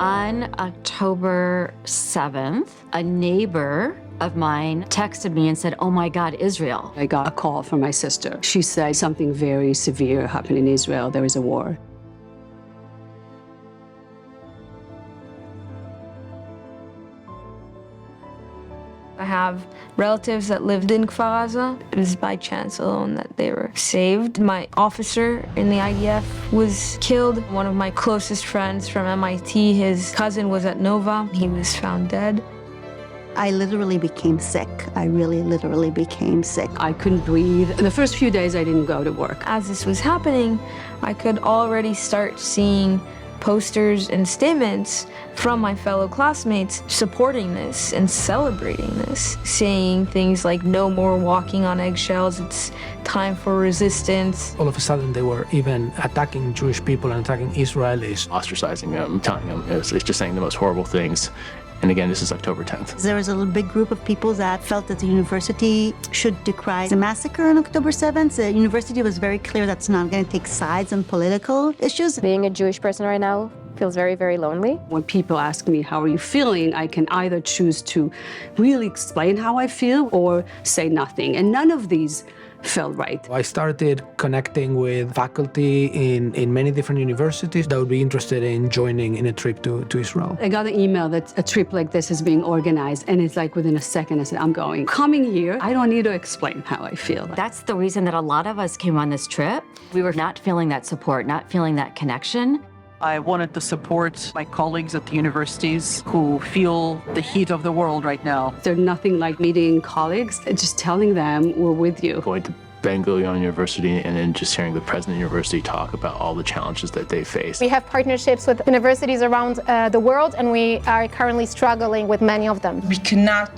On October 7th, a neighbor of mine texted me and said, "Oh my God, Israel." I got a call from my sister. She said something very severe happened in Israel. There is a war. I have relatives that lived in Kfar Aza. It was by chance alone that they were saved. My officer in the IDF was killed. One of my closest friends from MIT, his cousin was at Nova. He was found dead. I literally became sick. I really literally became sick. I couldn't breathe. In the first few days, I didn't go to work. As this was happening, I could already start seeing posters and statements from my fellow classmates supporting this and celebrating this, saying things like no more walking on eggshells, it's time for resistance. All of a sudden they were even attacking Jewish people and attacking Israelis. Ostracizing them, telling them, it's just saying the most horrible things. And again, this is October 10th. There was a little big group of people that felt that the university should decry the massacre on October 7th. The university was very clear that's not going to take sides on political issues. Being a Jewish person right now feels very, very lonely. When people ask me, how are you feeling? I can either choose to really explain how I feel or say nothing. And none of these felt right. I started connecting with faculty in many different universities that would be interested in joining in a trip to Israel. I got an email that a trip like this is being organized, and it's like within a second I said, I'm going. Coming here, I don't need to explain how I feel. That's the reason that a lot of us came on this trip. We were not feeling that support, not feeling that connection. I wanted to support my colleagues at the universities who feel the heat of the world right now. There's nothing like meeting colleagues, just telling them we're with you. Going to Ben Gurion University and then just hearing the president of the university talk about all the challenges that they face. We have partnerships with universities around the world, and we are currently struggling with many of them. We cannot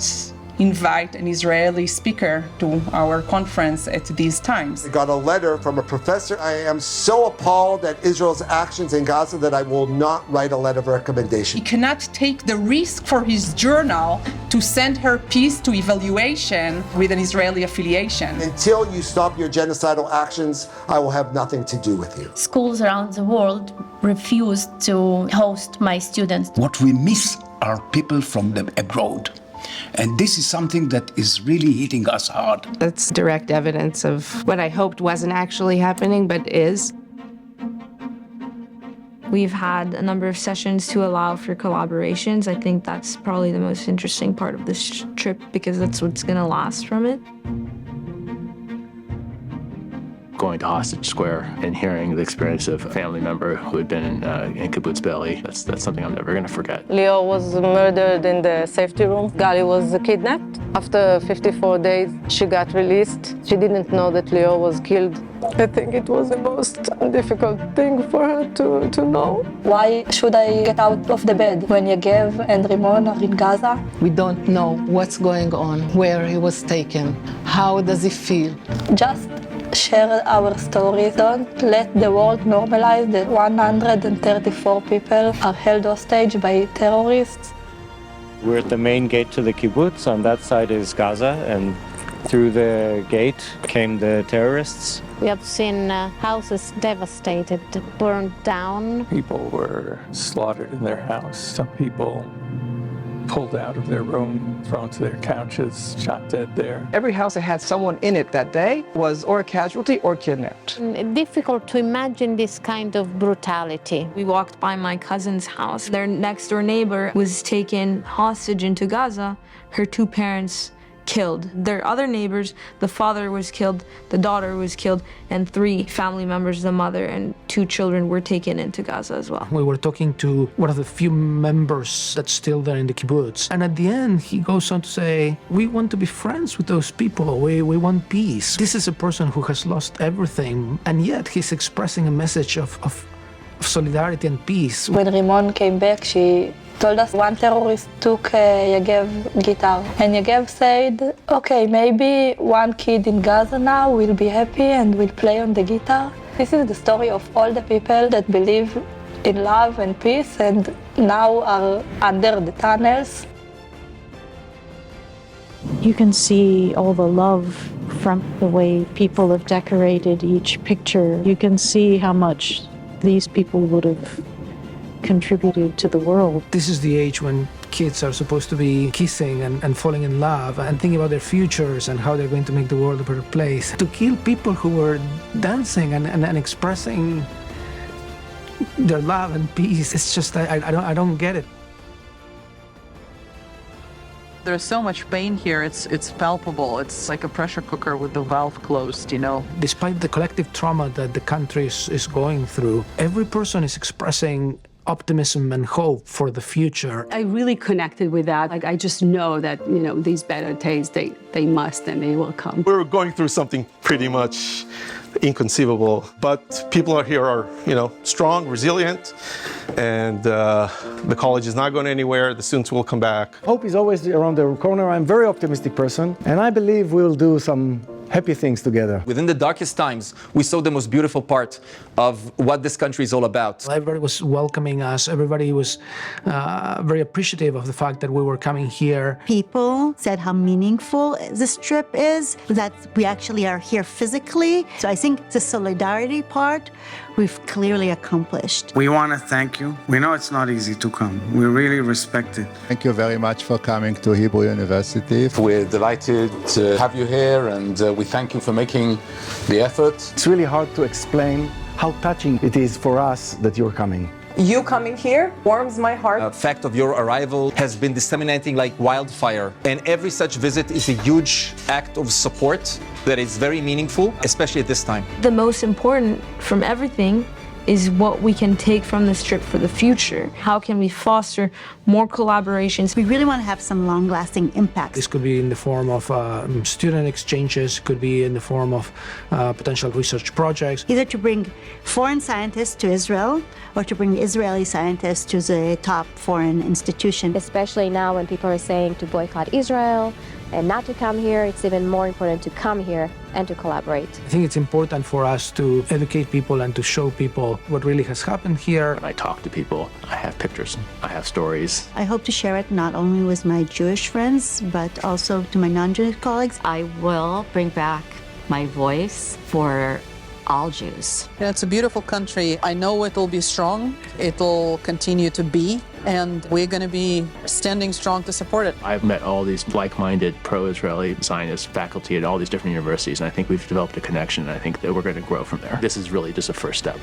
invite an Israeli speaker to our conference at these times. I got a letter from a professor. I am so appalled at Israel's actions in Gaza that I will not write a letter of recommendation. He cannot take the risk for his journal to send her piece to evaluation with an Israeli affiliation. Until you stop your genocidal actions, I will have nothing to do with you. Schools around the world refuse to host my students. What we miss are people from the abroad. And this is something that is really hitting us hard. That's direct evidence of what I hoped wasn't actually happening, but is. We've had a number of sessions to allow for collaborations. I think that's probably the most interesting part of this trip because that's what's going to last from it. Going to Hostage Square and hearing the experience of a family member who had been in kibbutz Belly, that's something I'm never going to forget. Leo was murdered in the safety room. Gali was kidnapped. After 54 days, she got released. She didn't know that Leo was killed. I think it was the most difficult thing for her to know. Why should I get out of the bed when Yegev and Rimon are in Gaza? We don't know what's going on, where he was taken, how does he feel. Just share our stories. Don't let the world normalize that 134 people are held hostage by terrorists. We're at the main gate to the kibbutz. On that side is Gaza, and through the gate came the terrorists. We have seen houses devastated, burned down. People were slaughtered in their house. Some people pulled out of their room, thrown to their couches, shot dead there. Every house that had someone in it that day was or a casualty or kidnapped. Difficult to imagine this kind of brutality. We walked by my cousin's house. Their next door neighbor was taken hostage into Gaza. Her two parents killed. Their other neighbors, the father was killed, the daughter was killed, and 3 family members, the mother and 2 children, were taken into Gaza as well. We were talking to one of the few members that's still there in the kibbutz. And at the end, he goes on to say, we want to be friends with those people. We want peace. This is a person who has lost everything, and yet he's expressing a message of solidarity and peace. When Rimon came back, she told us one terrorist took Yegev's guitar. And Yegev said, okay, maybe one kid in Gaza now will be happy and will play on the guitar. This is the story of all the people that believe in love and peace and now are under the tunnels. You can see all the love from the way people have decorated each picture. You can see how much these people would have contributed to the world. This is the age when kids are supposed to be kissing and falling in love and thinking about their futures and how they're going to make the world a better place. To kill people who were dancing and expressing their love and peace, it's just, I don't get it. There's so much pain here, it's palpable. It's like a pressure cooker with the valve closed, you know. Despite the collective trauma that the country is going through, every person is expressing optimism and hope for the future. I really connected with that. Like, I just know that, you know, these better days, they must and they will come. We're going through something pretty much inconceivable, but people here are, you know, strong, resilient, and the college is not going anywhere. The students will come back. Hope is always around the corner. I'm a very optimistic person, and I believe we'll do some happy things together. Within the darkest times, we saw the most beautiful part of what this country is all about. Everybody was welcoming us. Everybody was very appreciative of the fact that we were coming here. People said how meaningful this trip is, that we actually are here physically. So I think the solidarity part we've clearly accomplished. We want to thank you. We know it's not easy to come. We really respect it. Thank you very much for coming to Hebrew University. We're delighted to have you here, and we thank you for making the effort. It's really hard to explain how touching it is for us that you're coming. You coming here warms my heart. The fact of your arrival has been disseminating like wildfire, and every such visit is a huge act of support that is very meaningful, especially at this time. The most important from everything is what we can take from this trip for the future. How can we foster more collaborations? We really want to have some long-lasting impact. This could be in the form of student exchanges, could be in the form of potential research projects. Either to bring foreign scientists to Israel or to bring Israeli scientists to the top foreign institution. Especially now when people are saying to boycott Israel and not to come here, it's even more important to come here and to collaborate. I think it's important for us to educate people and to show people what really has happened here. When I talk to people, I have pictures, I have stories. I hope to share it not only with my Jewish friends, but also to my non-Jewish colleagues. I will bring back my voice for all Jews. Yeah, it's a beautiful country. I know it will be strong. It will continue to be, and we're going to be standing strong to support it. I've met all these like-minded pro-Israeli Zionist faculty at all these different universities, and I think we've developed a connection, and I think that we're going to grow from there. This is really just a first step.